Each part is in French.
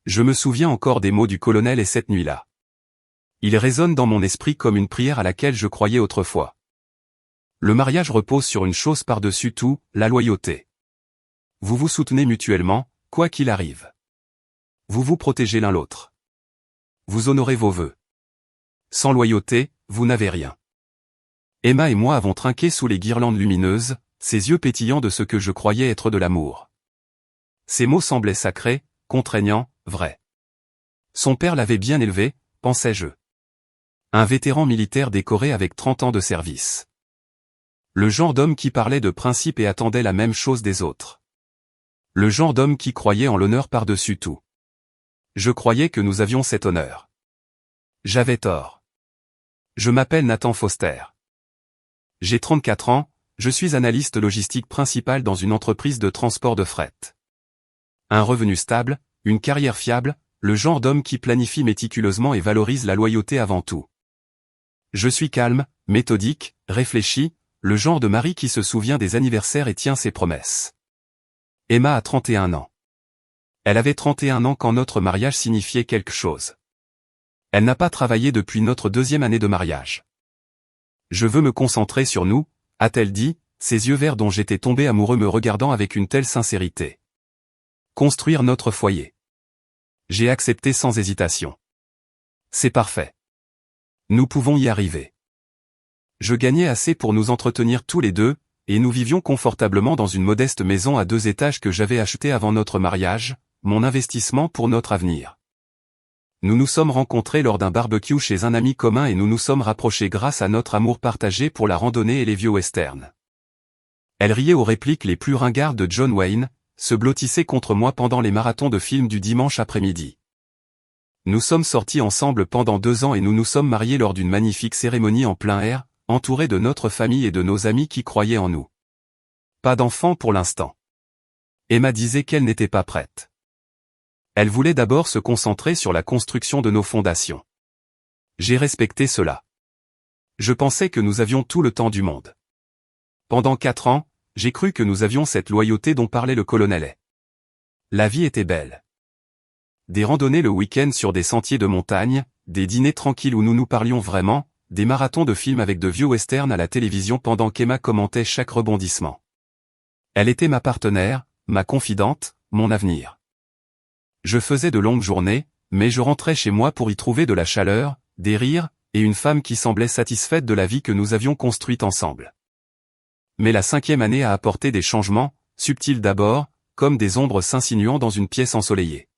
Je me souviens encore des mots du colonel et cette nuit-là. Ils résonnent dans mon esprit comme une prière à laquelle je croyais autrefois. Le mariage repose sur une chose par-dessus tout, la loyauté. Vous vous soutenez mutuellement, quoi qu'il arrive. Vous vous protégez l'un l'autre. Vous honorez vos vœux. Sans loyauté, vous n'avez rien. Emma et moi avons trinqué sous les guirlandes lumineuses, ses yeux pétillants de ce que je croyais être de l'amour. Ces mots semblaient sacrés, contraignants, vrais. Son père l'avait bien élevé, pensais-je. Un vétéran militaire décoré avec 30 ans de service. Le genre d'homme qui parlait de principe et attendait la même chose des autres. Le genre d'homme qui croyait en l'honneur par-dessus tout. Je croyais que nous avions cet honneur. J'avais tort. Je m'appelle Nathan Foster. J'ai 34 ans, je suis analyste logistique principal dans une entreprise de transport de fret. Un revenu stable, une carrière fiable, le genre d'homme qui planifie méticuleusement et valorise la loyauté avant tout. Je suis calme, méthodique, réfléchi, le genre de mari qui se souvient des anniversaires et tient ses promesses. Emma a 31 ans. Elle avait 31 ans quand notre mariage signifiait quelque chose. Elle n'a pas travaillé depuis notre 2e année de mariage. Je veux me concentrer sur nous, a-t-elle dit, ses yeux verts dont j'étais tombé amoureux me regardant avec une telle sincérité. Construire notre foyer. J'ai accepté sans hésitation. C'est parfait. Nous pouvons y arriver. Je gagnais assez pour nous entretenir tous les deux, et nous vivions confortablement dans une modeste maison à 2 étages que j'avais achetée avant notre mariage, mon investissement pour notre avenir. Nous nous sommes rencontrés lors d'un barbecue chez un ami commun et nous nous sommes rapprochés grâce à notre amour partagé pour la randonnée et les vieux westerns. Elle riait aux répliques les plus ringardes de John Wayne, se blottissait contre moi pendant les marathons de films du dimanche après-midi. Nous sommes sortis ensemble pendant 2 ans et nous nous sommes mariés lors d'une magnifique cérémonie en plein air, entourés de notre famille et de nos amis qui croyaient en nous. Pas d'enfant pour l'instant. Emma disait qu'elle n'était pas prête. Elle voulait d'abord se concentrer sur la construction de nos fondations. J'ai respecté cela. Je pensais que nous avions tout le temps du monde. Pendant 4 ans, j'ai cru que nous avions cette loyauté dont parlait le colonel. La vie était belle. Des randonnées le week-end sur des sentiers de montagne, des dîners tranquilles où nous nous parlions vraiment, des marathons de films avec de vieux westerns à la télévision pendant qu'Emma commentait chaque rebondissement. Elle était ma partenaire, ma confidente, mon avenir. Je faisais de longues journées, mais je rentrais chez moi pour y trouver de la chaleur, des rires, et une femme qui semblait satisfaite de la vie que nous avions construite ensemble. Mais la 5e année a apporté des changements, subtils d'abord, comme des ombres s'insinuant dans une pièce ensoleillée.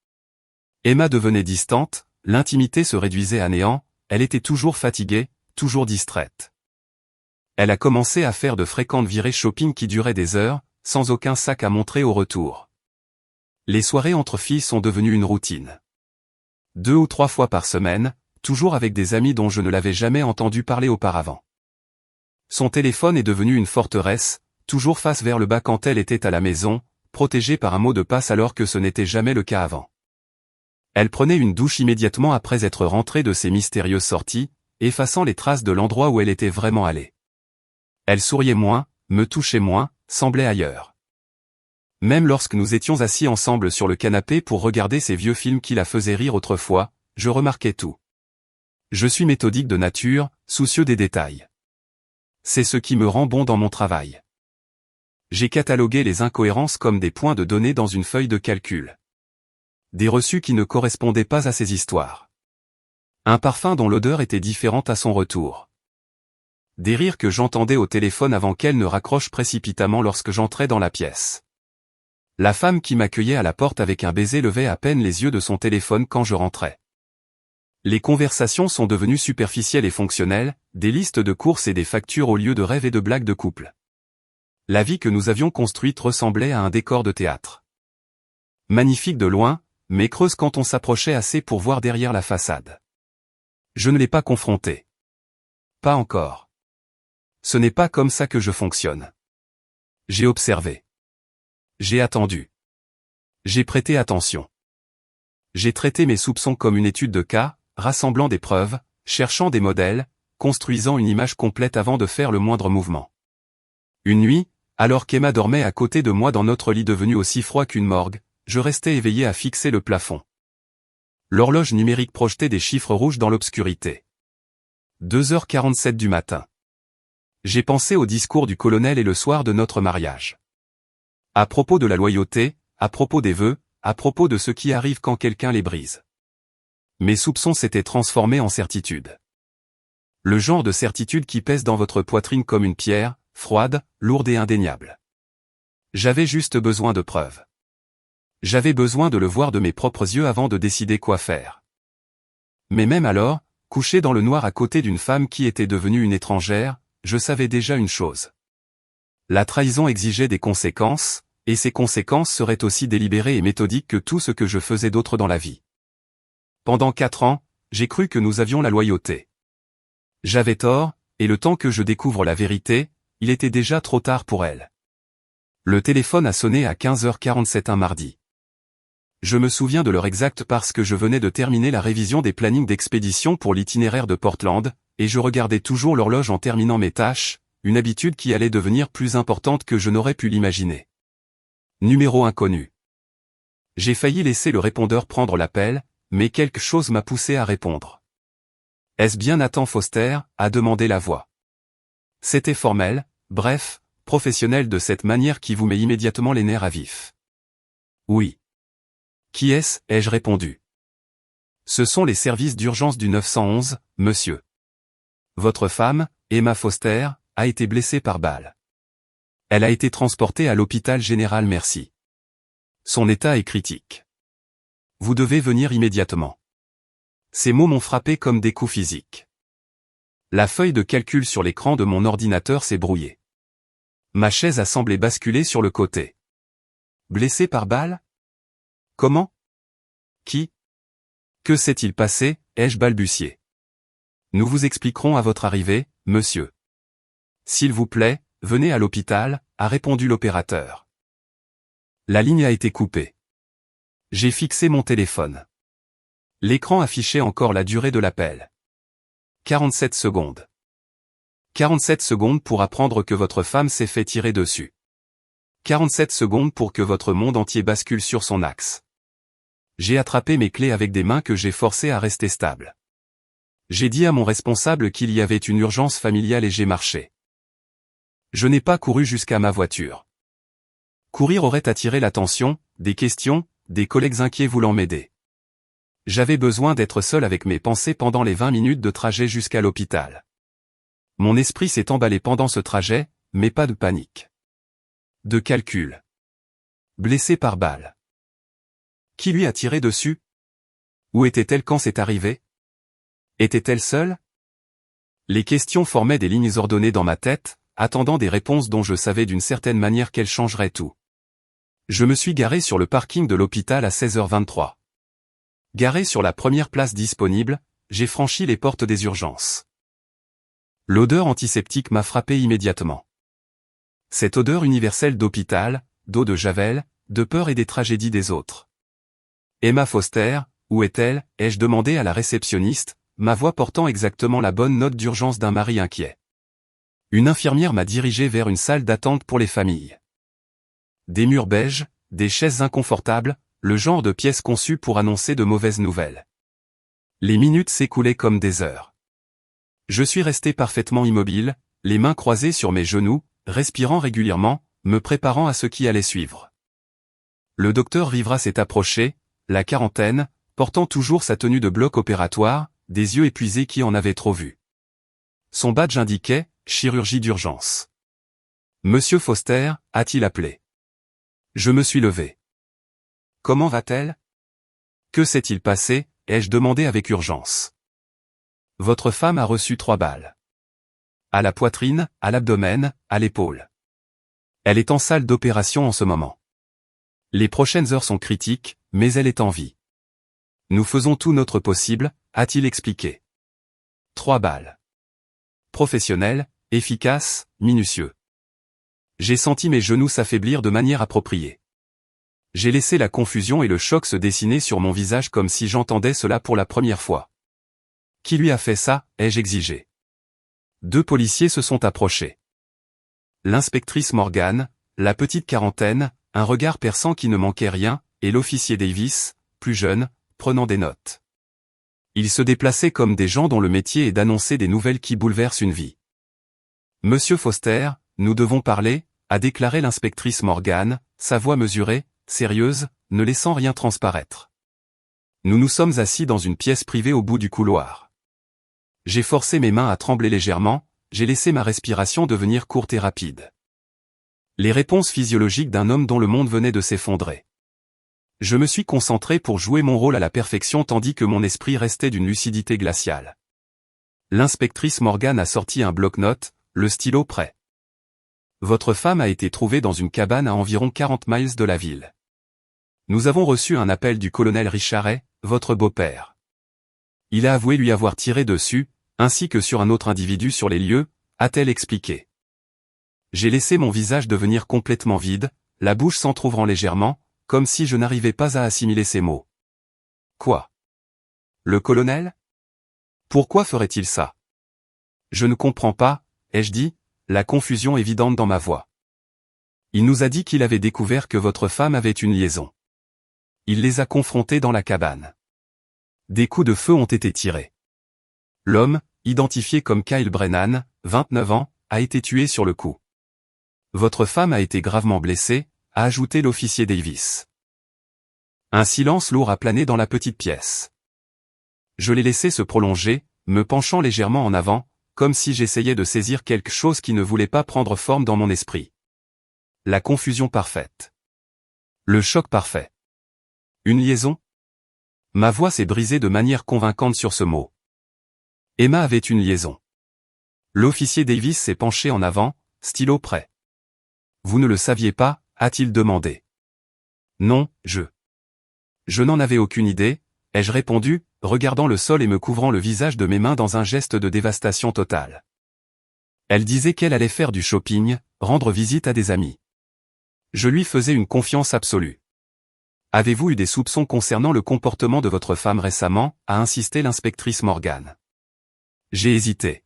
Emma devenait distante, l'intimité se réduisait à néant, elle était toujours fatiguée, toujours distraite. Elle a commencé à faire de fréquentes virées shopping qui duraient des heures, sans aucun sac à montrer au retour. Les soirées entre filles sont devenues une routine. 2 ou 3 fois par semaine, toujours avec des amis dont je ne l'avais jamais entendu parler auparavant. Son téléphone est devenu une forteresse, toujours face vers le bas quand elle était à la maison, protégée par un mot de passe alors que ce n'était jamais le cas avant. Elle prenait une douche immédiatement après être rentrée de ses mystérieuses sorties, effaçant les traces de l'endroit où elle était vraiment allée. Elle souriait moins, me touchait moins, semblait ailleurs. Même lorsque nous étions assis ensemble sur le canapé pour regarder ces vieux films qui la faisaient rire autrefois, je remarquais tout. Je suis méthodique de nature, soucieux des détails. C'est ce qui me rend bon dans mon travail. J'ai catalogué les incohérences comme des points de données dans une feuille de calcul. Des reçus qui ne correspondaient pas à ces histoires. Un parfum dont l'odeur était différente à son retour. Des rires que j'entendais au téléphone avant qu'elle ne raccroche précipitamment lorsque j'entrais dans la pièce. La femme qui m'accueillait à la porte avec un baiser levait à peine les yeux de son téléphone quand je rentrais. Les conversations sont devenues superficielles et fonctionnelles, des listes de courses et des factures au lieu de rêves et de blagues de couple. La vie que nous avions construite ressemblait à un décor de théâtre. Magnifique de loin, mais creuse quand on s'approchait assez pour voir derrière la façade. Je ne l'ai pas confrontée. Pas encore. Ce n'est pas comme ça que je fonctionne. J'ai observé. J'ai attendu. J'ai prêté attention. J'ai traité mes soupçons comme une étude de cas, rassemblant des preuves, cherchant des modèles, construisant une image complète avant de faire le moindre mouvement. Une nuit, alors qu'Emma dormait à côté de moi dans notre lit devenu aussi froid qu'une morgue, je restais éveillé à fixer le plafond. L'horloge numérique projetait des chiffres rouges dans l'obscurité. 2h47 du matin. J'ai pensé au discours du colonel et le soir de notre mariage. À propos de la loyauté, à propos des vœux, à propos de ce qui arrive quand quelqu'un les brise. Mes soupçons s'étaient transformés en certitude. Le genre de certitude qui pèse dans votre poitrine comme une pierre, froide, lourde et indéniable. J'avais juste besoin de preuves. J'avais besoin de le voir de mes propres yeux avant de décider quoi faire. Mais même alors, couché dans le noir à côté d'une femme qui était devenue une étrangère, je savais déjà une chose. La trahison exigeait des conséquences, et ces conséquences seraient aussi délibérées et méthodiques que tout ce que je faisais d'autre dans la vie. Pendant 4 ans, j'ai cru que nous avions la loyauté. J'avais tort, et le temps que je découvre la vérité, il était déjà trop tard pour elle. Le téléphone a sonné à 15h47 un mardi. Je me souviens de l'heure exacte parce que je venais de terminer la révision des plannings d'expédition pour l'itinéraire de Portland, et je regardais toujours l'horloge en terminant mes tâches, une habitude qui allait devenir plus importante que je n'aurais pu l'imaginer. Numéro inconnu. J'ai failli laisser le répondeur prendre l'appel, mais quelque chose m'a poussé à répondre. « Est-ce bien Nathan Foster ?» a demandé la voix. C'était formel, bref, professionnel de cette manière qui vous met immédiatement les nerfs à vif. « Oui. »« Qui est-ce » ai-je répondu. « Ce sont les services d'urgence du 911, monsieur. Votre femme, Emma Foster, a été blessée par balle. Elle a été transportée à l'hôpital général Merci. Son état est critique. Vous devez venir immédiatement. » Ces mots m'ont frappé comme des coups physiques. La feuille de calcul sur l'écran de mon ordinateur s'est brouillée. Ma chaise a semblé basculer sur le côté. Blessé par balle? Comment? Qui? Que s'est-il passé? Ai-je balbutié. Nous vous expliquerons à votre arrivée, monsieur. S'il vous plaît, venez à l'hôpital, a répondu l'opérateur. La ligne a été coupée. J'ai fixé mon téléphone. L'écran affichait encore la durée de l'appel. 47 secondes. 47 secondes pour apprendre que votre femme s'est fait tirer dessus. 47 secondes pour que votre monde entier bascule sur son axe. J'ai attrapé mes clés avec des mains que j'ai forcées à rester stables. J'ai dit à mon responsable qu'il y avait une urgence familiale et j'ai marché. Je n'ai pas couru jusqu'à ma voiture. Courir aurait attiré l'attention, des questions, des collègues inquiets voulant m'aider. J'avais besoin d'être seul avec mes pensées pendant les 20 minutes de trajet jusqu'à l'hôpital. Mon esprit s'est emballé pendant ce trajet, mais pas de panique. De calcul. Blessé par balle. Qui lui a tiré dessus? Où était-elle quand c'est arrivé? Était-elle seule? Les questions formaient des lignes ordonnées dans ma tête, attendant des réponses dont je savais d'une certaine manière qu'elles changeraient tout. Je me suis garé sur le parking de l'hôpital à 16h23. Garé sur la première place disponible, j'ai franchi les portes des urgences. L'odeur antiseptique m'a frappé immédiatement. Cette odeur universelle d'hôpital, d'eau de javel, de peur et des tragédies des autres. Emma Foster, où est-elle? Ai-je demandé à la réceptionniste, ma voix portant exactement la bonne note d'urgence d'un mari inquiet. Une infirmière m'a dirigé vers une salle d'attente pour les familles. Des murs beiges, des chaises inconfortables, le genre de pièce conçue pour annoncer de mauvaises nouvelles. Les minutes s'écoulaient comme des heures. Je suis resté parfaitement immobile, les mains croisées sur mes genoux, respirant régulièrement, me préparant à ce qui allait suivre. Le docteur Rivera s'est approché, la quarantaine, portant toujours sa tenue de bloc opératoire, des yeux épuisés qui en avaient trop vu. Son badge indiquait « Chirurgie d'urgence ». « Monsieur Foster » a-t-il appelé. Je me suis levé. Comment va-t-elle? Que s'est-il passé? Ai-je demandé avec urgence. Votre femme a reçu 3 balles. À la poitrine, à l'abdomen, à l'épaule. Elle est en salle d'opération en ce moment. Les prochaines heures sont critiques, mais elle est en vie. Nous faisons tout notre possible, a-t-il expliqué. 3 balles. Professionnel, efficace, minutieux. J'ai senti mes genoux s'affaiblir de manière appropriée. J'ai laissé la confusion et le choc se dessiner sur mon visage comme si j'entendais cela pour la première fois. Qui lui a fait ça? Ai-je exigé. 2 policiers se sont approchés. L'inspectrice Morgan, la petite quarantaine, un regard perçant qui ne manquait rien, et l'officier Davis, plus jeune, prenant des notes. Ils se déplaçaient comme des gens dont le métier est d'annoncer des nouvelles qui bouleversent une vie. Monsieur Foster, nous devons parler, a déclaré l'inspectrice Morgan, sa voix mesurée, sérieuse, ne laissant rien transparaître. Nous nous sommes assis dans une pièce privée au bout du couloir. J'ai forcé mes mains à trembler légèrement, j'ai laissé ma respiration devenir courte et rapide. Les réponses physiologiques d'un homme dont le monde venait de s'effondrer. Je me suis concentré pour jouer mon rôle à la perfection tandis que mon esprit restait d'une lucidité glaciale. L'inspectrice Morgan a sorti un bloc-notes, le stylo prêt. Votre femme a été trouvée dans une cabane à environ 40 miles de la ville. Nous avons reçu un appel du colonel Richaret, votre beau-père. Il a avoué lui avoir tiré dessus, ainsi que sur un autre individu sur les lieux, a-t-elle expliqué. J'ai laissé mon visage devenir complètement vide, la bouche s'entr'ouvrant légèrement, comme si je n'arrivais pas à assimiler ces mots. Quoi? Le colonel? Pourquoi ferait-il ça? Je ne comprends pas, ai-je dit, la confusion évidente dans ma voix. Il nous a dit qu'il avait découvert que votre femme avait une liaison. Il les a confrontés dans la cabane. Des coups de feu ont été tirés. L'homme, identifié comme Kyle Brennan, 29 ans, a été tué sur le coup. Votre femme a été gravement blessée, a ajouté l'officier Davis. Un silence lourd a plané dans la petite pièce. Je l'ai laissé se prolonger, me penchant légèrement en avant, comme si j'essayais de saisir quelque chose qui ne voulait pas prendre forme dans mon esprit. La confusion parfaite. Le choc parfait. Une liaison? Ma voix s'est brisée de manière convaincante sur ce mot. Emma avait une liaison. L'officier Davis s'est penché en avant, stylo prêt. Vous ne le saviez pas, a-t-il demandé. Non, Je n'en avais aucune idée, ai-je répondu, regardant le sol et me couvrant le visage de mes mains dans un geste de dévastation totale. Elle disait qu'elle allait faire du shopping, rendre visite à des amis. Je lui faisais une confiance absolue. Avez-vous eu des soupçons concernant le comportement de votre femme récemment, a insisté l'inspectrice Morgan. J'ai hésité.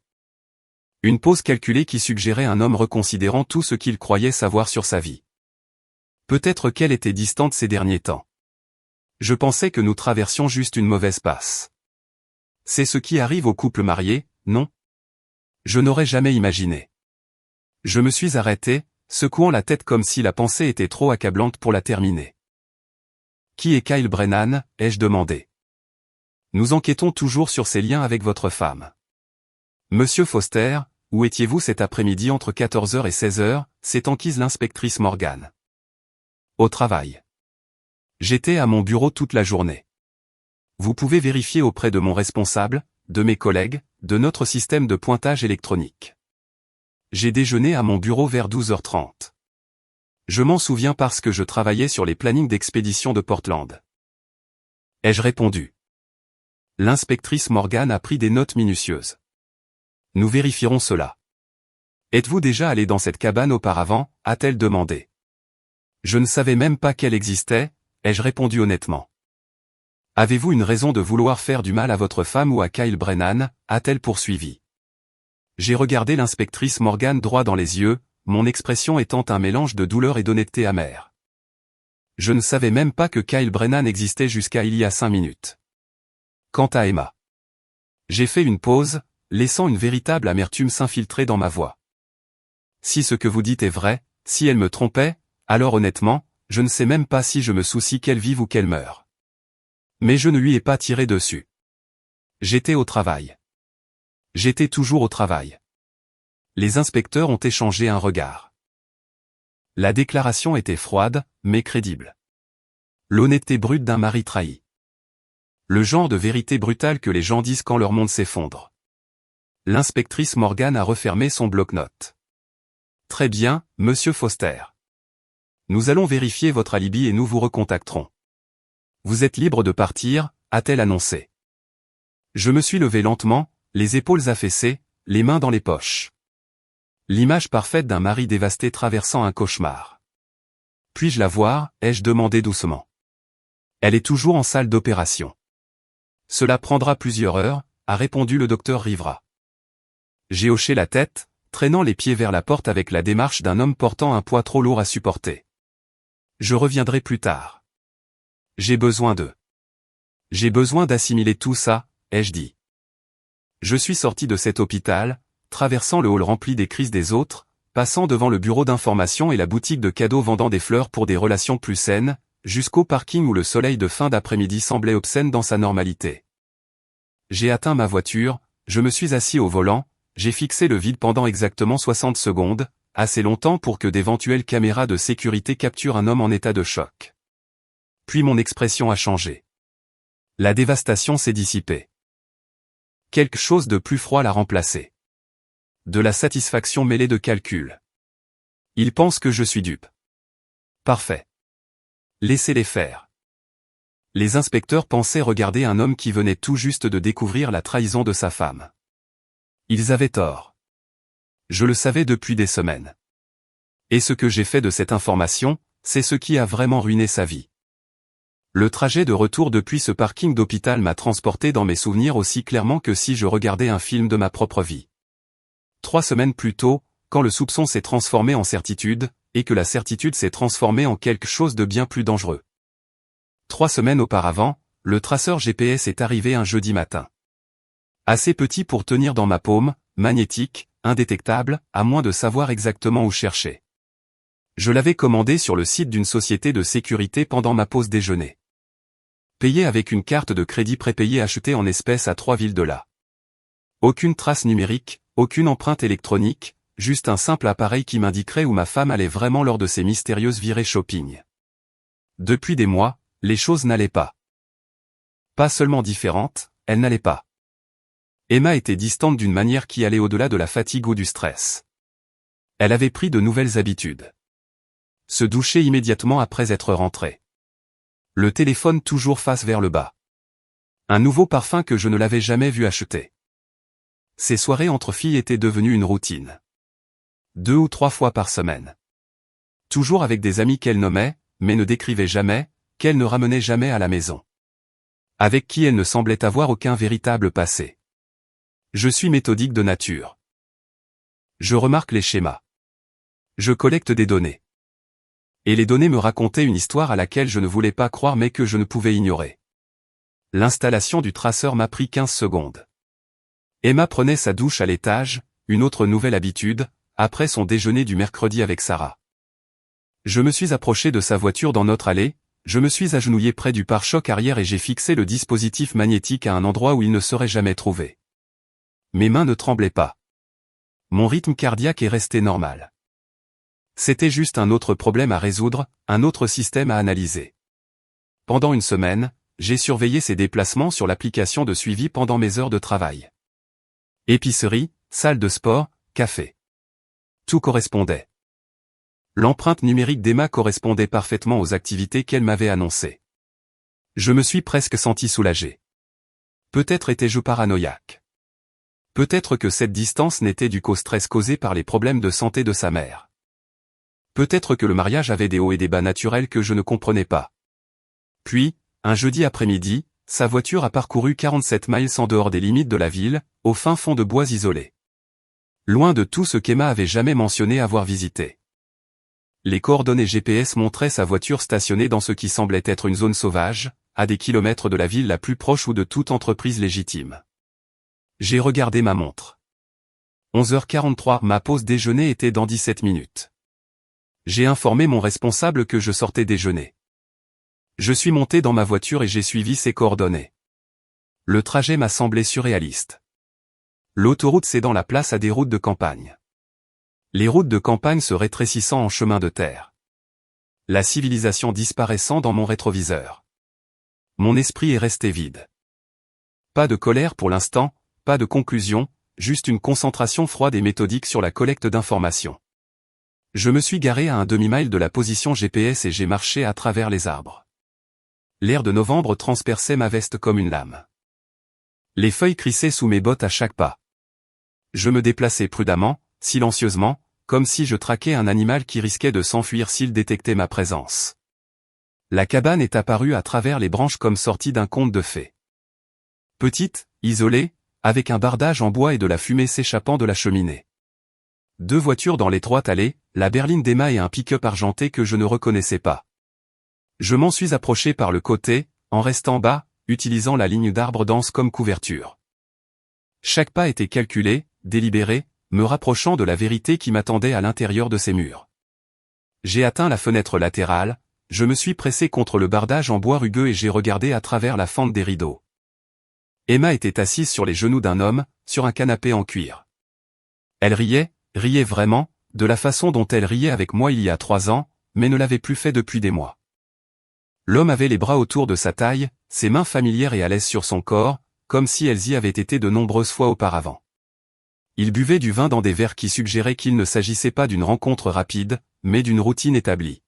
Une pause calculée qui suggérait un homme reconsidérant tout ce qu'il croyait savoir sur sa vie. Peut-être qu'elle était distante ces derniers temps. Je pensais que nous traversions juste une mauvaise passe. C'est ce qui arrive aux couples mariés, non? Je n'aurais jamais imaginé. Je me suis arrêté, secouant la tête comme si la pensée était trop accablante pour la terminer. Qui est Kyle Brennan, ai-je demandé. Nous enquêtons toujours sur ses liens avec votre femme. Monsieur Foster, où étiez-vous cet après-midi entre 14h et 16h, s'est enquise l'inspectrice Morgan. Au travail. J'étais à mon bureau toute la journée. Vous pouvez vérifier auprès de mon responsable, de mes collègues, de notre système de pointage électronique. J'ai déjeuné à mon bureau vers 12h30. Je m'en souviens parce que je travaillais sur les plannings d'expédition de Portland. Ai-je répondu. L'inspectrice Morgan a pris des notes minutieuses. Nous vérifierons cela. Êtes-vous déjà allé dans cette cabane auparavant, a-t-elle demandé. Je ne savais même pas qu'elle existait, ai-je répondu honnêtement. Avez-vous une raison de vouloir faire du mal à votre femme ou à Kyle Brennan, a-t-elle poursuivi. J'ai regardé l'inspectrice Morgan droit dans les yeux, mon expression étant un mélange de douleur et d'honnêteté amère. Je ne savais même pas que Kyle Brennan existait jusqu'à il y a 5 minutes. Quant à Emma. J'ai fait une pause, laissant une véritable amertume s'infiltrer dans ma voix. Si ce que vous dites est vrai, si elle me trompait, alors honnêtement, je ne sais même pas si je me soucie qu'elle vive ou qu'elle meure. Mais je ne lui ai pas tiré dessus. J'étais au travail. J'étais toujours au travail. Les inspecteurs ont échangé un regard. La déclaration était froide, mais crédible. L'honnêteté brute d'un mari trahi. Le genre de vérité brutale que les gens disent quand leur monde s'effondre. L'inspectrice Morgan a refermé son bloc-notes. Très bien, monsieur Foster. Nous allons vérifier votre alibi et nous vous recontacterons. Vous êtes libre de partir, a-t-elle annoncé. Je me suis levé lentement, les épaules affaissées, les mains dans les poches. L'image parfaite d'un mari dévasté traversant un cauchemar. Puis-je la voir, ai-je demandé doucement. Elle est toujours en salle d'opération. Cela prendra plusieurs heures, a répondu le docteur Rivera. J'ai hoché la tête, traînant les pieds vers la porte avec la démarche d'un homme portant un poids trop lourd à supporter. Je reviendrai plus tard. J'ai besoin d'eux. J'ai besoin d'assimiler tout ça, ai-je dit. Je suis sorti de cet hôpital, traversant le hall rempli des crises des autres, passant devant le bureau d'information et la boutique de cadeaux vendant des fleurs pour des relations plus saines, jusqu'au parking où le soleil de fin d'après-midi semblait obscène dans sa normalité. J'ai atteint ma voiture, je me suis assis au volant, j'ai fixé le vide pendant exactement 60 secondes, assez longtemps pour que d'éventuelles caméras de sécurité capturent un homme en état de choc. Puis mon expression a changé. La dévastation s'est dissipée. Quelque chose de plus froid l'a remplacé. De la satisfaction mêlée de calcul. Ils pensent que je suis dupe. Parfait. Laissez-les faire. Les inspecteurs pensaient regarder un homme qui venait tout juste de découvrir la trahison de sa femme. Ils avaient tort. Je le savais depuis des semaines. Et ce que j'ai fait de cette information, c'est ce qui a vraiment ruiné sa vie. Le trajet de retour depuis ce parking d'hôpital m'a transporté dans mes souvenirs aussi clairement que si je regardais un film de ma propre vie. 3 semaines plus tôt, quand le soupçon s'est transformé en certitude, et que la certitude s'est transformée en quelque chose de bien plus dangereux. 3 semaines auparavant, le traceur GPS est arrivé un jeudi matin. Assez petit pour tenir dans ma paume, magnétique, indétectable, à moins de savoir exactement où chercher. Je l'avais commandé sur le site d'une société de sécurité pendant ma pause déjeuner. Payé avec une carte de crédit prépayée achetée en espèces à 3 villes de là. Aucune trace numérique, aucune empreinte électronique, juste un simple appareil qui m'indiquerait où ma femme allait vraiment lors de ses mystérieuses virées shopping. Depuis des mois, les choses n'allaient pas. Pas seulement différentes, elles n'allaient pas. Emma était distante d'une manière qui allait au-delà de la fatigue ou du stress. Elle avait pris de nouvelles habitudes. Se doucher immédiatement après être rentrée. Le téléphone toujours face vers le bas. Un nouveau parfum que je ne l'avais jamais vu acheter. Ces soirées entre filles étaient devenues une routine. 2 ou 3 fois par semaine. Toujours avec des amis qu'elle nommait, mais ne décrivait jamais, qu'elle ne ramenait jamais à la maison. Avec qui elle ne semblait avoir aucun véritable passé. Je suis méthodique de nature. Je remarque les schémas. Je collecte des données. Et les données me racontaient une histoire à laquelle je ne voulais pas croire mais que je ne pouvais ignorer. L'installation du traceur m'a pris 15 secondes. Emma prenait sa douche à l'étage, une autre nouvelle habitude, après son déjeuner du mercredi avec Sarah. Je me suis approché de sa voiture dans notre allée, je me suis agenouillé près du pare-choc arrière et j'ai fixé le dispositif magnétique à un endroit où il ne serait jamais trouvé. Mes mains ne tremblaient pas. Mon rythme cardiaque est resté normal. C'était juste un autre problème à résoudre, un autre système à analyser. Pendant une semaine, j'ai surveillé ses déplacements sur l'application de suivi pendant mes heures de travail. Épicerie, salle de sport, café. Tout correspondait. L'empreinte numérique d'Emma correspondait parfaitement aux activités qu'elle m'avait annoncées. Je me suis presque senti soulagé. Peut-être étais-je paranoïaque. Peut-être que cette distance n'était due qu'au stress causé par les problèmes de santé de sa mère. Peut-être que le mariage avait des hauts et des bas naturels que je ne comprenais pas. Puis, un jeudi après-midi, sa voiture a parcouru 47 miles en dehors des limites de la ville, au fin fond de bois isolés. Loin de tout ce qu'Emma avait jamais mentionné avoir visité. Les coordonnées GPS montraient sa voiture stationnée dans ce qui semblait être une zone sauvage, à des kilomètres de la ville la plus proche ou de toute entreprise légitime. J'ai regardé ma montre. 11h43, ma pause déjeuner était dans 17 minutes. J'ai informé mon responsable que je sortais déjeuner. Je suis monté dans ma voiture et j'ai suivi ses coordonnées. Le trajet m'a semblé surréaliste. L'autoroute cédant la place à des routes de campagne. Les routes de campagne se rétrécissant en chemin de terre. La civilisation disparaissant dans mon rétroviseur. Mon esprit est resté vide. Pas de colère pour l'instant, pas de conclusion, juste une concentration froide et méthodique sur la collecte d'informations. Je me suis garé à un demi-mile de la position GPS et j'ai marché à travers les arbres. L'air de novembre transperçait ma veste comme une lame. Les feuilles crissaient sous mes bottes à chaque pas. Je me déplaçais prudemment, silencieusement, comme si je traquais un animal qui risquait de s'enfuir s'il détectait ma présence. La cabane est apparue à travers les branches comme sortie d'un conte de fées. Petite, isolée, avec un bardage en bois et de la fumée s'échappant de la cheminée. 2 voitures dans l'étroite allée, la berline d'Emma et un pick-up argenté que je ne reconnaissais pas. Je m'en suis approché par le côté, en restant bas, utilisant la ligne d'arbre dense comme couverture. Chaque pas était calculé, délibéré, me rapprochant de la vérité qui m'attendait à l'intérieur de ces murs. J'ai atteint la fenêtre latérale, je me suis pressé contre le bardage en bois rugueux et j'ai regardé à travers la fente des rideaux. Emma était assise sur les genoux d'un homme, sur un canapé en cuir. Elle riait vraiment, de la façon dont elle riait avec moi il y a 3 ans, mais ne l'avait plus fait depuis des mois. L'homme avait les bras autour de sa taille, ses mains familières et à l'aise sur son corps, comme si elles y avaient été de nombreuses fois auparavant. Il buvait du vin dans des verres qui suggéraient qu'il ne s'agissait pas d'une rencontre rapide, mais d'une routine établie.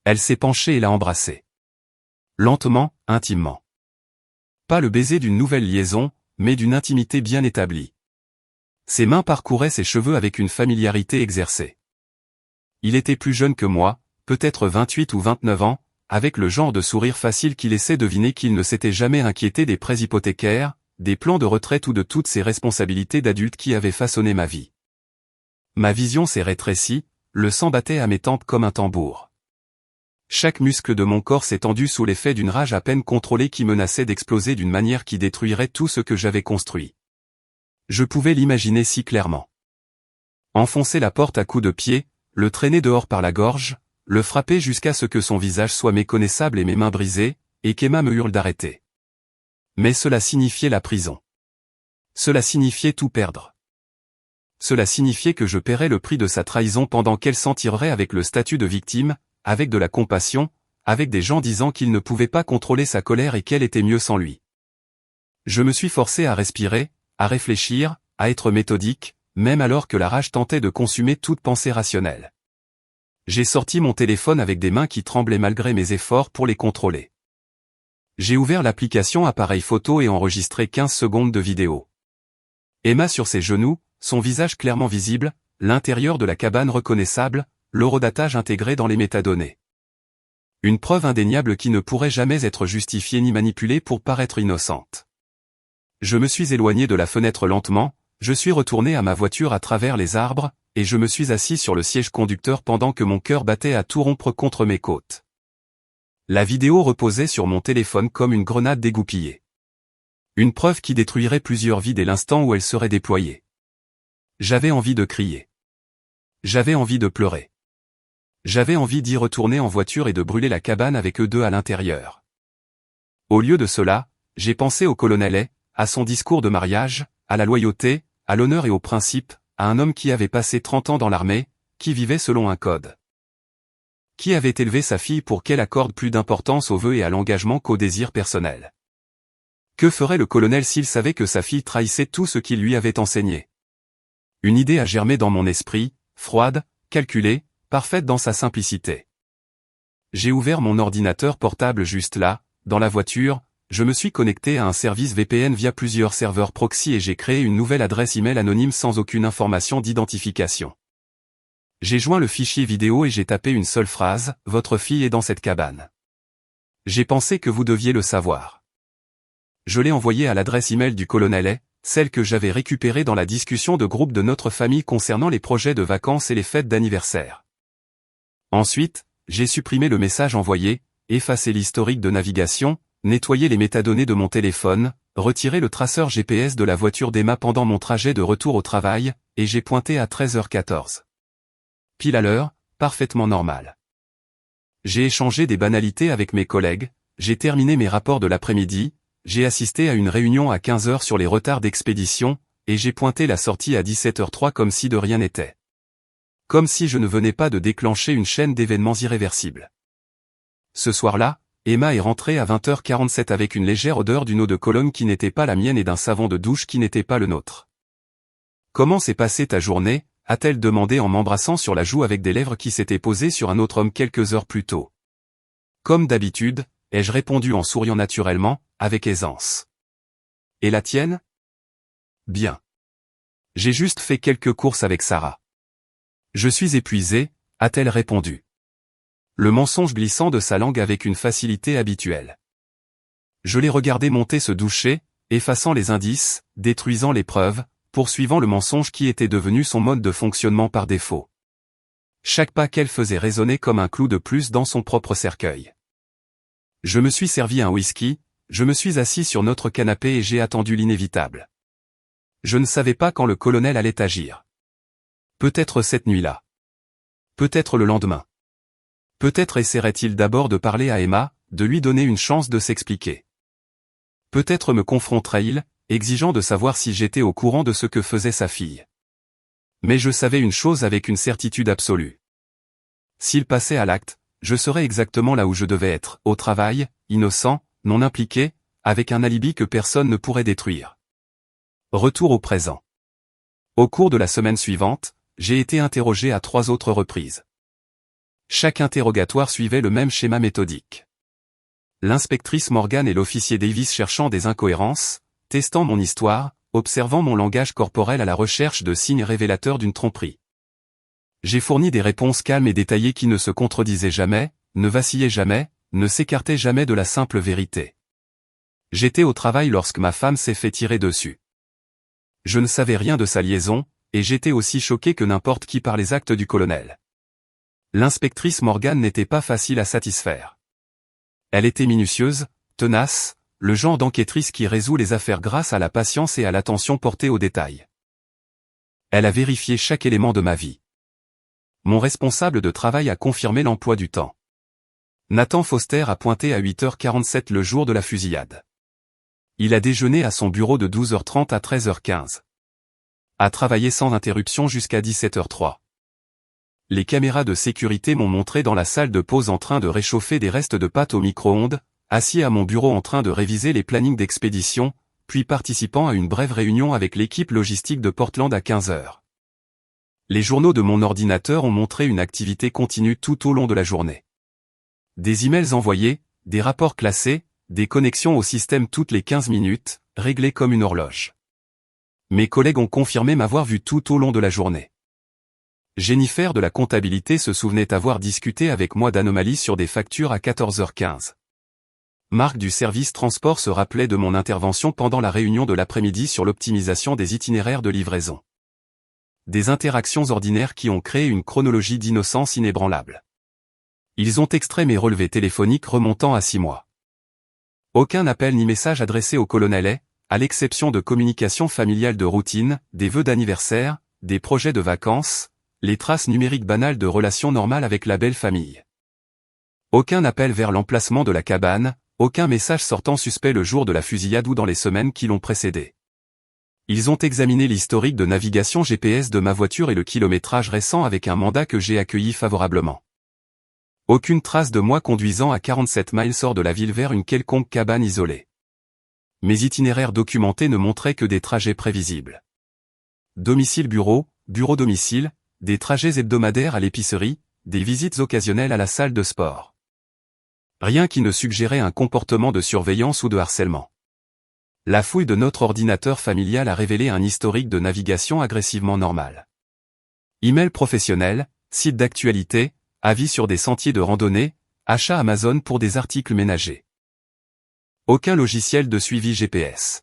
Elle s'est penchée et l'a embrassé. Lentement, intimement. Pas le baiser d'une nouvelle liaison, mais d'une intimité bien établie. Ses mains parcouraient ses cheveux avec une familiarité exercée. Il était plus jeune que moi, peut-être 28 ou 29 ans, avec le genre de sourire facile qui laissait deviner qu'il ne s'était jamais inquiété des prêts hypothécaires, des plans de retraite ou de toutes ces responsabilités d'adulte qui avaient façonné ma vie. Ma vision s'est rétrécie, le sang battait à mes tempes comme un tambour. Chaque muscle de mon corps s'est tendu sous l'effet d'une rage à peine contrôlée qui menaçait d'exploser d'une manière qui détruirait tout ce que j'avais construit. Je pouvais l'imaginer si clairement. Enfoncer la porte à coups de pied, le traîner dehors par la gorge, le frapper jusqu'à ce que son visage soit méconnaissable et mes mains brisées, et qu'Emma me hurle d'arrêter. Mais cela signifiait la prison. Cela signifiait tout perdre. Cela signifiait que je paierais le prix de sa trahison pendant qu'elle s'en tirerait avec le statut de victime, avec de la compassion, avec des gens disant qu'il ne pouvait pas contrôler sa colère et qu'elle était mieux sans lui. Je me suis forcé à respirer, à réfléchir, à être méthodique, même alors que la rage tentait de consumer toute pensée rationnelle. J'ai sorti mon téléphone avec des mains qui tremblaient malgré mes efforts pour les contrôler. J'ai ouvert l'application appareil photo et enregistré 15 secondes de vidéo. Emma sur ses genoux, son visage clairement visible, l'intérieur de la cabane reconnaissable, l'horodatage intégré dans les métadonnées. Une preuve indéniable qui ne pourrait jamais être justifiée ni manipulée pour paraître innocente. Je me suis éloigné de la fenêtre lentement, je suis retourné à ma voiture à travers les arbres, et je me suis assis sur le siège conducteur pendant que mon cœur battait à tout rompre contre mes côtes. La vidéo reposait sur mon téléphone comme une grenade dégoupillée. Une preuve qui détruirait plusieurs vies dès l'instant où elle serait déployée. J'avais envie de crier. J'avais envie de pleurer. J'avais envie d'y retourner en voiture et de brûler la cabane avec eux deux à l'intérieur. Au lieu de cela, j'ai pensé au colonel, à son discours de mariage, à la loyauté, à l'honneur et aux principes, à un homme qui avait passé 30 ans dans l'armée, qui vivait selon un code. Qui avait élevé sa fille pour qu'elle accorde plus d'importance aux vœux et à l'engagement qu'au désir personnel. Que ferait le colonel s'il savait que sa fille trahissait tout ce qu'il lui avait enseigné? Une idée a germé dans mon esprit, froide, calculée, parfaite dans sa simplicité. J'ai ouvert mon ordinateur portable juste là, dans la voiture, je me suis connecté à un service VPN via plusieurs serveurs proxy et j'ai créé une nouvelle adresse email anonyme sans aucune information d'identification. J'ai joint le fichier vidéo et j'ai tapé une seule phrase, « Votre fille est dans cette cabane ». J'ai pensé que vous deviez le savoir. Je l'ai envoyé à l'adresse email du colonel, celle que j'avais récupérée dans la discussion de groupe de notre famille concernant les projets de vacances et les fêtes d'anniversaire. Ensuite, j'ai supprimé le message envoyé, effacé l'historique de navigation, nettoyé les métadonnées de mon téléphone, retiré le traceur GPS de la voiture d'Emma pendant mon trajet de retour au travail, et j'ai pointé à 13h14. Pile à l'heure, parfaitement normal. J'ai échangé des banalités avec mes collègues, j'ai terminé mes rapports de l'après-midi, j'ai assisté à une réunion à 15h sur les retards d'expédition, et j'ai pointé la sortie à 17h03 comme si de rien n'était. Comme si je ne venais pas de déclencher une chaîne d'événements irréversibles. Ce soir-là, Emma est rentrée à 20h47 avec une légère odeur d'une eau de Cologne qui n'était pas la mienne et d'un savon de douche qui n'était pas le nôtre. « Comment s'est passée ta journée ?» a-t-elle demandé en m'embrassant sur la joue avec des lèvres qui s'étaient posées sur un autre homme quelques heures plus tôt. Comme d'habitude, ai-je répondu en souriant naturellement, avec aisance. Et la tienne? Bien. J'ai juste fait quelques courses avec Sarah. Je suis épuisé, a-t-elle répondu. Le mensonge glissant de sa langue avec une facilité habituelle. Je l'ai regardé monter se doucher, effaçant les indices, détruisant les preuves, poursuivant le mensonge qui était devenu son mode de fonctionnement par défaut. Chaque pas qu'elle faisait résonnait comme un clou de plus dans son propre cercueil. Je me suis servi un whisky, je me suis assis sur notre canapé et j'ai attendu l'inévitable. Je ne savais pas quand le colonel allait agir. Peut-être cette nuit-là. Peut-être le lendemain. Peut-être essaierait-il d'abord de parler à Emma, de lui donner une chance de s'expliquer. Peut-être me confronterait-il, exigeant de savoir si j'étais au courant de ce que faisait sa fille. Mais je savais une chose avec une certitude absolue. S'il passait à l'acte, je serais exactement là où je devais être, au travail, innocent, non impliqué, avec un alibi que personne ne pourrait détruire. Retour au présent. Au cours de la semaine suivante, j'ai été interrogé à 3 autres reprises. Chaque interrogatoire suivait le même schéma méthodique. L'inspectrice Morgan et l'officier Davis cherchant des incohérences, testant mon histoire, observant mon langage corporel à la recherche de signes révélateurs d'une tromperie. J'ai fourni des réponses calmes et détaillées qui ne se contredisaient jamais, ne vacillaient jamais, ne s'écartaient jamais de la simple vérité. J'étais au travail lorsque ma femme s'est fait tirer dessus. Je ne savais rien de sa liaison, et j'étais aussi choqué que n'importe qui par les actes du colonel. L'inspectrice Morgan n'était pas facile à satisfaire. Elle était minutieuse, tenace, le genre d'enquêtrice qui résout les affaires grâce à la patience et à l'attention portée aux détails. Elle a vérifié chaque élément de ma vie. Mon responsable de travail a confirmé l'emploi du temps. Nathan Foster a pointé à 8h47 le jour de la fusillade. Il a déjeuné à son bureau de 12h30 à 13h15. A travaillé sans interruption jusqu'à 17h03. Les caméras de sécurité m'ont montré dans la salle de pause en train de réchauffer des restes de pâte au micro-ondes, assis à mon bureau en train de réviser les plannings d'expédition, puis participant à une brève réunion avec l'équipe logistique de Portland à 15h. Les journaux de mon ordinateur ont montré une activité continue tout au long de la journée. Des emails envoyés, des rapports classés, des connexions au système toutes les 15 minutes, réglées comme une horloge. Mes collègues ont confirmé m'avoir vu tout au long de la journée. Jennifer de la comptabilité se souvenait avoir discuté avec moi d'anomalies sur des factures à 14h15. Marc du service transport se rappelait de mon intervention pendant la réunion de l'après-midi sur l'optimisation des itinéraires de livraison. Des interactions ordinaires qui ont créé une chronologie d'innocence inébranlable. Ils ont extrait mes relevés téléphoniques remontant à 6 mois. Aucun appel ni message adressé au colonel est, à l'exception de communications familiales de routine, des vœux d'anniversaire, des projets de vacances, les traces numériques banales de relations normales avec la belle famille. Aucun appel vers l'emplacement de la cabane, aucun message sortant suspect le jour de la fusillade ou dans les semaines qui l'ont précédé. Ils ont examiné l'historique de navigation GPS de ma voiture et le kilométrage récent avec un mandat que j'ai accueilli favorablement. Aucune trace de moi conduisant à 47 miles hors de la ville vers une quelconque cabane isolée. Mes itinéraires documentés ne montraient que des trajets prévisibles. Domicile-bureau, bureau-domicile, des trajets hebdomadaires à l'épicerie, des visites occasionnelles à la salle de sport. Rien qui ne suggérait un comportement de surveillance ou de harcèlement. La fouille de notre ordinateur familial a révélé un historique de navigation agressivement normal. Email professionnel, site d'actualité, avis sur des sentiers de randonnée, achat Amazon pour des articles ménagers. Aucun logiciel de suivi GPS.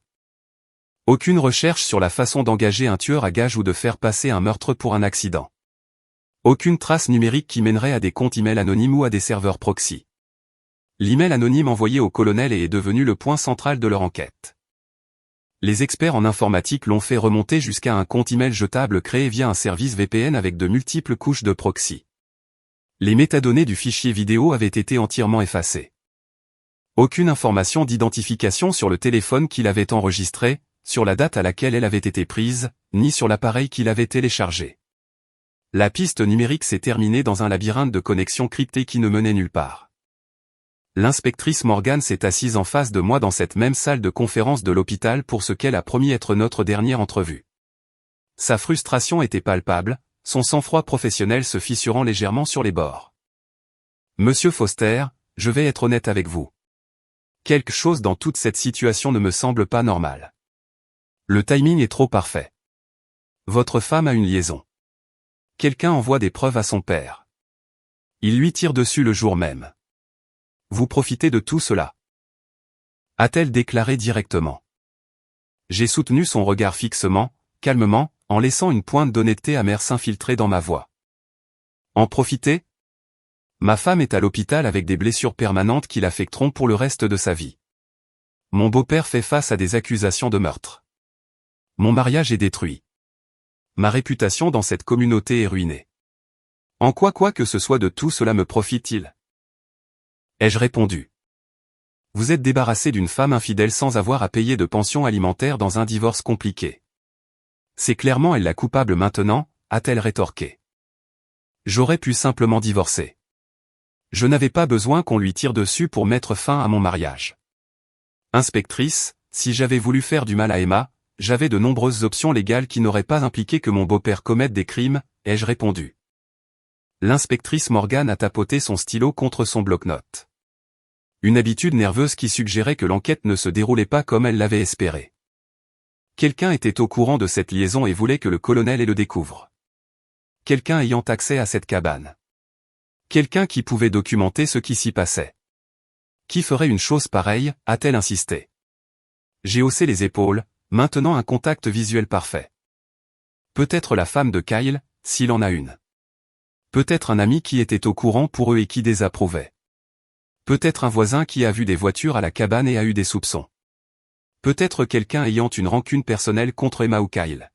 Aucune recherche sur la façon d'engager un tueur à gages ou de faire passer un meurtre pour un accident. Aucune trace numérique qui mènerait à des comptes email anonymes ou à des serveurs proxy. L'email anonyme envoyé au colonel est devenu le point central de leur enquête. Les experts en informatique l'ont fait remonter jusqu'à un compte email jetable créé via un service VPN avec de multiples couches de proxy. Les métadonnées du fichier vidéo avaient été entièrement effacées. Aucune information d'identification sur le téléphone qu'il avait enregistré, sur la date à laquelle elle avait été prise, ni sur l'appareil qu'il avait téléchargé. La piste numérique s'est terminée dans un labyrinthe de connexions cryptées qui ne menait nulle part. L'inspectrice Morgan s'est assise en face de moi dans cette même salle de conférence de l'hôpital pour ce qu'elle a promis être notre dernière entrevue. Sa frustration était palpable, son sang-froid professionnel se fissurant légèrement sur les bords. Monsieur Foster, je vais être honnête avec vous. Quelque chose dans toute cette situation ne me semble pas normal. Le timing est trop parfait. Votre femme a une liaison. Quelqu'un envoie des preuves à son père. Il lui tire dessus le jour même. Vous profitez de tout cela. A-t-elle déclaré directement. J'ai soutenu son regard fixement, calmement, en laissant une pointe d'honnêteté amère s'infiltrer dans ma voix. En profiter? Ma femme est à l'hôpital avec des blessures permanentes qui l'affecteront pour le reste de sa vie. Mon beau-père fait face à des accusations de meurtre. Mon mariage est détruit. Ma réputation dans cette communauté est ruinée. En quoi que ce soit de tout cela me profite-t-il? Ai-je répondu. Vous êtes débarrassé d'une femme infidèle sans avoir à payer de pension alimentaire dans un divorce compliqué. C'est clairement elle la coupable maintenant, a-t-elle rétorqué. J'aurais pu simplement divorcer. Je n'avais pas besoin qu'on lui tire dessus pour mettre fin à mon mariage. Inspectrice, si j'avais voulu faire du mal à Emma, j'avais de nombreuses options légales qui n'auraient pas impliqué que mon beau-père commette des crimes, ai-je répondu. L'inspectrice Morgan a tapoté son stylo contre son bloc-notes. Une habitude nerveuse qui suggérait que l'enquête ne se déroulait pas comme elle l'avait espéré. Quelqu'un était au courant de cette liaison et voulait que le colonel le découvre. Quelqu'un ayant accès à cette cabane. Quelqu'un qui pouvait documenter ce qui s'y passait. Qui ferait une chose pareille, a-t-elle insisté. J'ai haussé les épaules, maintenant un contact visuel parfait. Peut-être la femme de Kyle, s'il en a une. Peut-être un ami qui était au courant pour eux et qui désapprouvait. Peut-être un voisin qui a vu des voitures à la cabane et a eu des soupçons. Peut-être quelqu'un ayant une rancune personnelle contre Emma ou Kyle.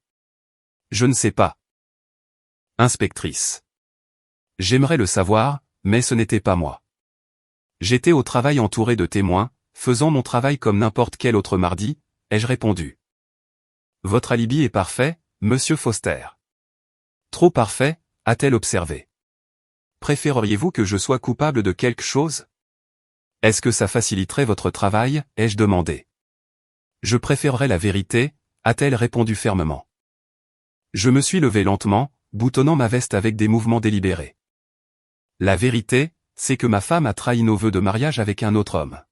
Je ne sais pas. Inspectrice. J'aimerais le savoir, mais ce n'était pas moi. J'étais au travail entouré de témoins, faisant mon travail comme n'importe quel autre mardi, ai-je répondu. Votre alibi est parfait, monsieur Foster. Trop parfait, a-t-elle observé. Préféreriez-vous que je sois coupable de quelque chose? Est-ce que ça faciliterait votre travail, ai-je demandé. Je préférerais la vérité, a-t-elle répondu fermement. Je me suis levé lentement, boutonnant ma veste avec des mouvements délibérés. La vérité, c'est que ma femme a trahi nos vœux de mariage avec un autre homme.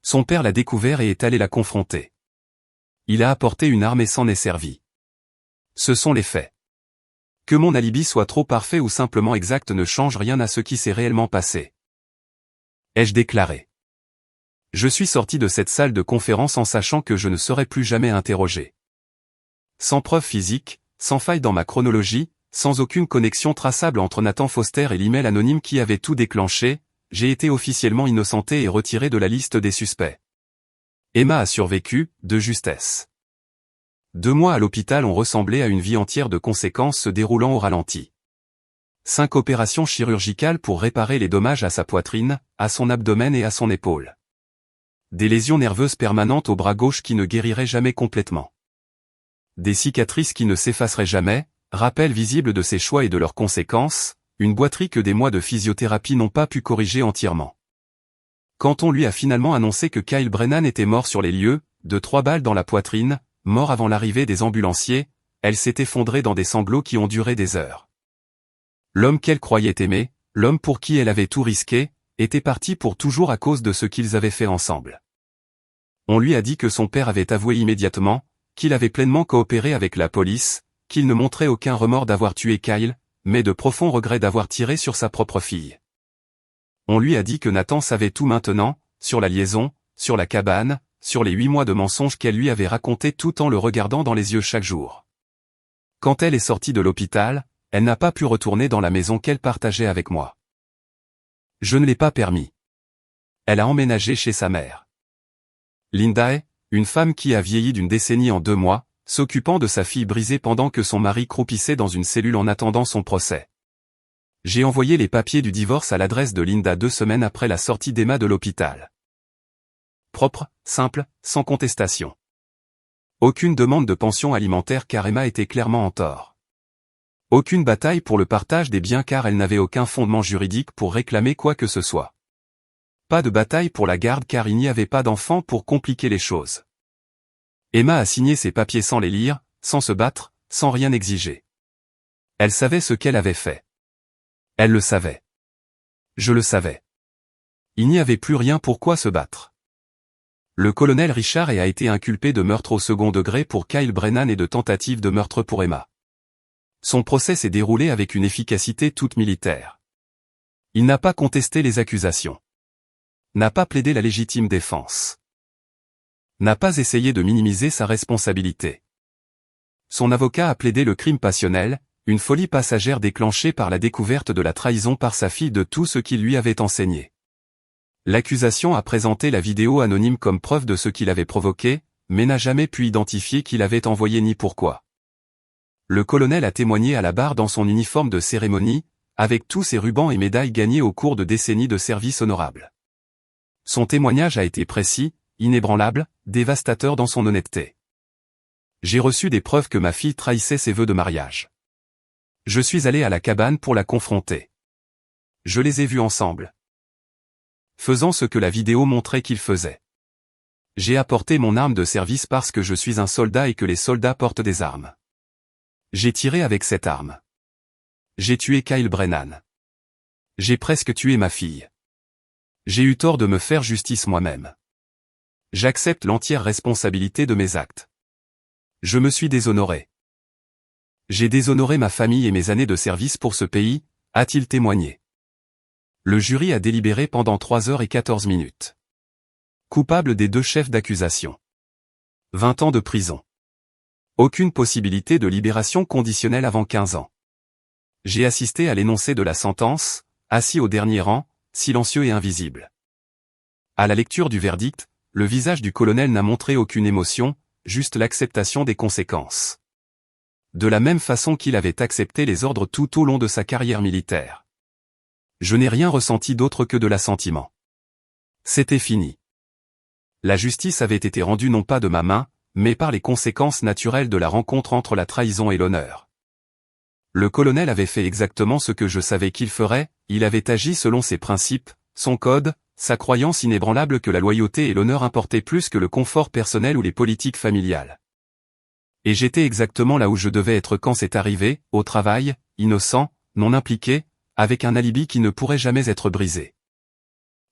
Son père l'a découvert et est allé la confronter. Il a apporté une arme et s'en est servi. Ce sont les faits. Que mon alibi soit trop parfait ou simplement exact ne change rien à ce qui s'est réellement passé. Ai-je déclaré. Je suis sorti de cette salle de conférence en sachant que je ne serais plus jamais interrogé. Sans preuve physique, sans faille dans ma chronologie, sans aucune connexion traçable entre Nathan Foster et l'email anonyme qui avait tout déclenché, j'ai été officiellement innocenté et retiré de la liste des suspects. Emma a survécu, de justesse. 2 mois à l'hôpital ont ressemblé à une vie entière de conséquences se déroulant au ralenti. 5 opérations chirurgicales pour réparer les dommages à sa poitrine, à son abdomen et à son épaule. Des lésions nerveuses permanentes au bras gauche qui ne guériraient jamais complètement. Des cicatrices qui ne s'effaceraient jamais, rappel visible de ses choix et de leurs conséquences, une boiterie que des mois de physiothérapie n'ont pas pu corriger entièrement. Quand on lui a finalement annoncé que Kyle Brennan était mort sur les lieux, de 3 balles dans la poitrine, mort avant l'arrivée des ambulanciers, elle s'est effondrée dans des sanglots qui ont duré des heures. L'homme qu'elle croyait aimer, l'homme pour qui elle avait tout risqué, était parti pour toujours à cause de ce qu'ils avaient fait ensemble. On lui a dit que son père avait avoué immédiatement, qu'il avait pleinement coopéré avec la police, qu'il ne montrait aucun remords d'avoir tué Kyle, mais de profonds regrets d'avoir tiré sur sa propre fille. On lui a dit que Nathan savait tout maintenant, sur la liaison, sur la cabane, sur les 8 mois de mensonges qu'elle lui avait racontés tout en le regardant dans les yeux chaque jour. Quand elle est sortie de l'hôpital, elle n'a pas pu retourner dans la maison qu'elle partageait avec moi. Je ne l'ai pas permis. Elle a emménagé chez sa mère. Linda est, une femme qui a vieilli d'une décennie en 2 mois, s'occupant de sa fille brisée pendant que son mari croupissait dans une cellule en attendant son procès. J'ai envoyé les papiers du divorce à l'adresse de Linda 2 semaines après la sortie d'Emma de l'hôpital. Propre, simple, sans contestation. Aucune demande de pension alimentaire car Emma était clairement en tort. Aucune bataille pour le partage des biens car elle n'avait aucun fondement juridique pour réclamer quoi que ce soit. Pas de bataille pour la garde car il n'y avait pas d'enfant pour compliquer les choses. Emma a signé ses papiers sans les lire, sans se battre, sans rien exiger. Elle savait ce qu'elle avait fait. Elle le savait. Je le savais. Il n'y avait plus rien pour quoi se battre. Le colonel Richard a été inculpé de meurtre au second degré pour Kyle Brennan et de tentative de meurtre pour Emma. Son procès s'est déroulé avec une efficacité toute militaire. Il n'a pas contesté les accusations. N'a pas plaidé la légitime défense. N'a pas essayé de minimiser sa responsabilité. Son avocat a plaidé le crime passionnel, une folie passagère déclenchée par la découverte de la trahison par sa fille de tout ce qu'il lui avait enseigné. L'accusation a présenté la vidéo anonyme comme preuve de ce qu'il avait provoqué, mais n'a jamais pu identifier qui l'avait envoyé ni pourquoi. Le colonel a témoigné à la barre dans son uniforme de cérémonie, avec tous ses rubans et médailles gagnés au cours de décennies de service honorable. Son témoignage a été précis, inébranlable, dévastateur dans son honnêteté. J'ai reçu des preuves que ma fille trahissait ses vœux de mariage. Je suis allé à la cabane pour la confronter. Je les ai vus ensemble, faisant ce que la vidéo montrait qu'ils faisaient. J'ai apporté mon arme de service parce que je suis un soldat et que les soldats portent des armes. J'ai tiré avec cette arme. J'ai tué Kyle Brennan. J'ai presque tué ma fille. J'ai eu tort de me faire justice moi-même. J'accepte l'entière responsabilité de mes actes. Je me suis déshonoré. J'ai déshonoré ma famille et mes années de service pour ce pays, a-t-il témoigné. Le jury a délibéré pendant 3 heures et 14 minutes. Coupable des 2 chefs d'accusation. 20 ans de prison. Aucune possibilité de libération conditionnelle avant 15 ans. J'ai assisté à l'énoncé de la sentence, assis au dernier rang, silencieux et invisible. À la lecture du verdict, le visage du colonel n'a montré aucune émotion, juste l'acceptation des conséquences. De la même façon qu'il avait accepté les ordres tout au long de sa carrière militaire. Je n'ai rien ressenti d'autre que de l'assentiment. C'était fini. La justice avait été rendue non pas de ma main, mais par les conséquences naturelles de la rencontre entre la trahison et l'honneur. Le colonel avait fait exactement ce que je savais qu'il ferait, il avait agi selon ses principes, son code, sa croyance inébranlable que la loyauté et l'honneur importaient plus que le confort personnel ou les politiques familiales. Et j'étais exactement là où je devais être quand c'est arrivé, au travail, innocent, non impliqué, avec un alibi qui ne pourrait jamais être brisé.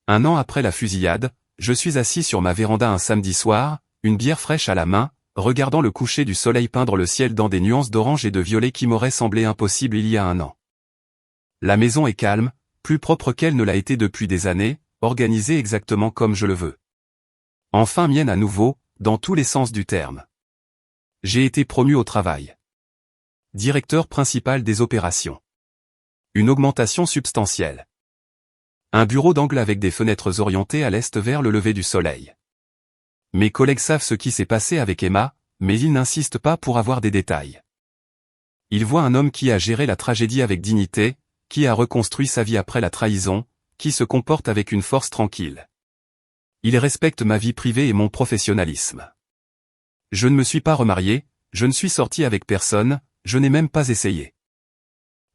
1 an après la fusillade, je suis assis sur ma véranda un samedi soir, une bière fraîche à la main, regardant le coucher du soleil peindre le ciel dans des nuances d'orange et de violet qui m'auraient semblé impossibles il y a 1 an. La maison est calme, plus propre qu'elle ne l'a été depuis des années, organisée exactement comme je le veux. Enfin mienne à nouveau, dans tous les sens du terme. J'ai été promu au travail. Directeur principal des opérations. Une augmentation substantielle. Un bureau d'angle avec des fenêtres orientées à l'est vers le lever du soleil. Mes collègues savent ce qui s'est passé avec Emma, mais ils n'insistent pas pour avoir des détails. Ils voient un homme qui a géré la tragédie avec dignité, qui a reconstruit sa vie après la trahison, qui se comporte avec une force tranquille. Ils respectent ma vie privée et mon professionnalisme. Je ne me suis pas remarié, je ne suis sorti avec personne, je n'ai même pas essayé.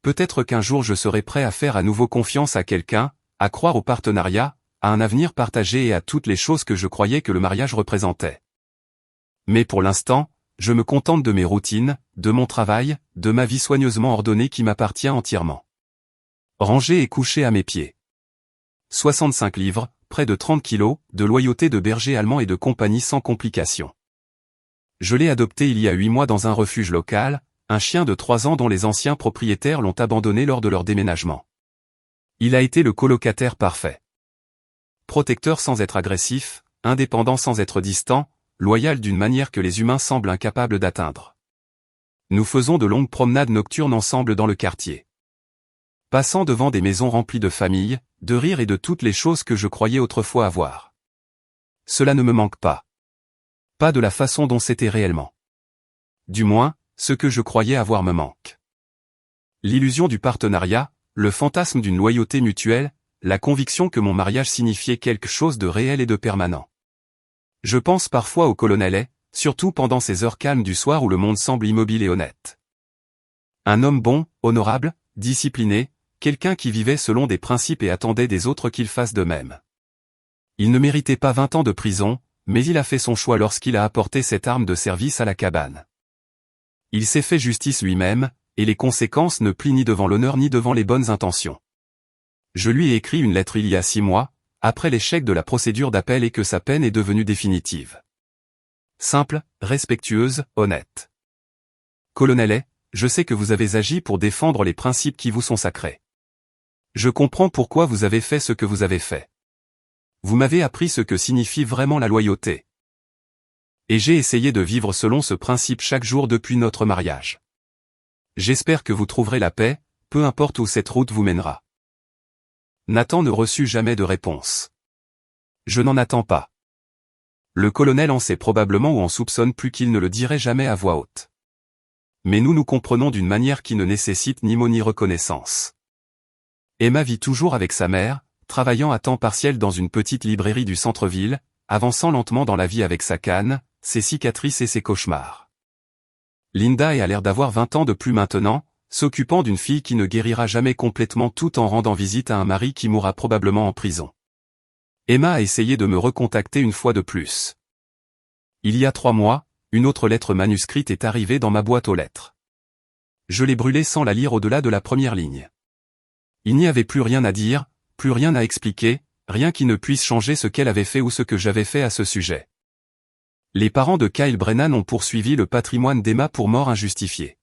Peut-être qu'un jour je serai prêt à faire à nouveau confiance à quelqu'un, à croire au partenariat, à un avenir partagé et à toutes les choses que je croyais que le mariage représentait. Mais pour l'instant, je me contente de mes routines, de mon travail, de ma vie soigneusement ordonnée qui m'appartient entièrement. Rangée et couchée à mes pieds. 65 livres, près de 30 kilos, de loyauté de berger allemand et de compagnie sans complications. Je l'ai adopté il y a 8 mois dans un refuge local, un chien de 3 ans dont les anciens propriétaires l'ont abandonné lors de leur déménagement. Il a été le colocataire parfait. Protecteur sans être agressif, indépendant sans être distant, loyal d'une manière que les humains semblent incapables d'atteindre. Nous faisons de longues promenades nocturnes ensemble dans le quartier. Passant devant des maisons remplies de familles, de rires et de toutes les choses que je croyais autrefois avoir. Cela ne me manque pas. Pas de la façon dont c'était réellement. Du moins, ce que je croyais avoir me manque. L'illusion du partenariat, le fantasme d'une loyauté mutuelle, la conviction que mon mariage signifiait quelque chose de réel et de permanent. Je pense parfois au colonel, surtout pendant ces heures calmes du soir où le monde semble immobile et honnête. Un homme bon, honorable, discipliné, quelqu'un qui vivait selon des principes et attendait des autres qu'ils fassent de même. Il ne méritait pas 20 ans de prison, mais il a fait son choix lorsqu'il a apporté cette arme de service à la cabane. Il s'est fait justice lui-même, et les conséquences ne plient ni devant l'honneur ni devant les bonnes intentions. Je lui ai écrit une lettre il y a 6 mois, après l'échec de la procédure d'appel et que sa peine est devenue définitive. Simple, respectueuse, honnête. Colonel, je sais que vous avez agi pour défendre les principes qui vous sont sacrés. Je comprends pourquoi vous avez fait ce que vous avez fait. Vous m'avez appris ce que signifie vraiment la loyauté. Et j'ai essayé de vivre selon ce principe chaque jour depuis notre mariage. J'espère que vous trouverez la paix, peu importe où cette route vous mènera. Nathan ne reçut jamais de réponse. Je n'en attends pas. Le colonel en sait probablement ou en soupçonne plus qu'il ne le dirait jamais à voix haute. Mais nous nous comprenons d'une manière qui ne nécessite ni mots ni reconnaissance. Emma vit toujours avec sa mère, travaillant à temps partiel dans une petite librairie du centre-ville, avançant lentement dans la vie avec sa canne, ses cicatrices et ses cauchemars. Linda a l'air d'avoir 20 ans de plus maintenant, s'occupant d'une fille qui ne guérira jamais complètement tout en rendant visite à un mari qui mourra probablement en prison. Emma a essayé de me recontacter une fois de plus. Il y a 3 mois, une autre lettre manuscrite est arrivée dans ma boîte aux lettres. Je l'ai brûlée sans la lire au-delà de la première ligne. Il n'y avait plus rien à dire, plus rien à expliquer, rien qui ne puisse changer ce qu'elle avait fait ou ce que j'avais fait à ce sujet. Les parents de Kyle Brennan ont poursuivi le patrimoine d'Emma pour mort injustifiée.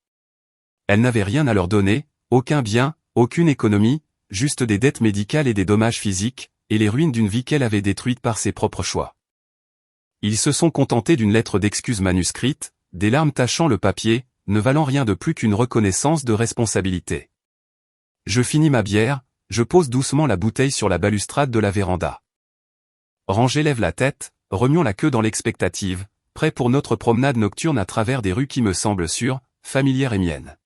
Elle n'avait rien à leur donner, aucun bien, aucune économie, juste des dettes médicales et des dommages physiques, et les ruines d'une vie qu'elle avait détruite par ses propres choix. Ils se sont contentés d'une lettre d'excuse manuscrite, des larmes tachant le papier, ne valant rien de plus qu'une reconnaissance de responsabilité. Je finis ma bière, je pose doucement la bouteille sur la balustrade de la véranda. Ranger lève la tête, remuant la queue dans l'expectative, prêt pour notre promenade nocturne à travers des rues qui me semblent sûres, familières et miennes.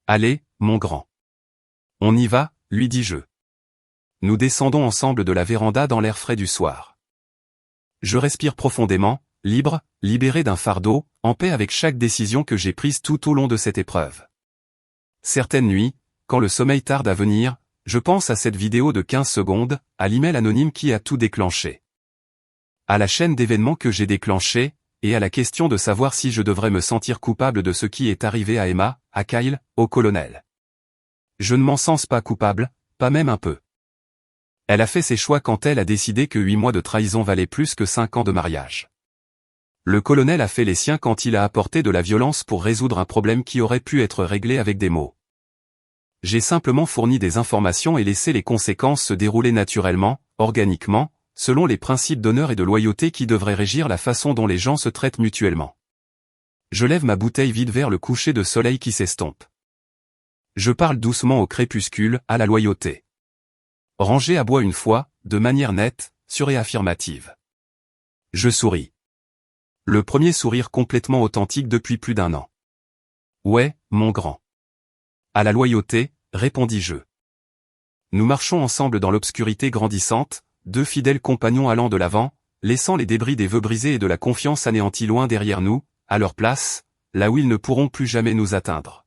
Allez, mon grand. On y va, lui dis-je. Nous descendons ensemble de la véranda dans l'air frais du soir. Je respire profondément, libre, libéré d'un fardeau, en paix avec chaque décision que j'ai prise tout au long de cette épreuve. Certaines nuits, quand le sommeil tarde à venir, je pense à cette vidéo de 15 secondes, à l'email anonyme qui a tout déclenché. À la chaîne d'événements que j'ai déclenchée, et à la question de savoir si je devrais me sentir coupable de ce qui est arrivé à Emma, à Kyle, au colonel. Je ne m'en sens pas coupable, pas même un peu. Elle a fait ses choix quand elle a décidé que 8 mois de trahison valaient plus que 5 ans de mariage. Le colonel a fait les siens quand il a apporté de la violence pour résoudre un problème qui aurait pu être réglé avec des mots. J'ai simplement fourni des informations et laissé les conséquences se dérouler naturellement, organiquement, selon les principes d'honneur et de loyauté qui devraient régir la façon dont les gens se traitent mutuellement. Je lève ma bouteille vide vers le coucher de soleil qui s'estompe. Je parle doucement au crépuscule, à la loyauté. Ranger aboie une fois, de manière nette, sûre et affirmative. Je souris. Le premier sourire complètement authentique depuis plus d'1 an. Ouais, mon grand. À la loyauté, répondis-je. Nous marchons ensemble dans l'obscurité grandissante, 2 fidèles compagnons allant de l'avant, laissant les débris des vœux brisés et de la confiance anéantis loin derrière nous, à leur place, là où ils ne pourront plus jamais nous atteindre.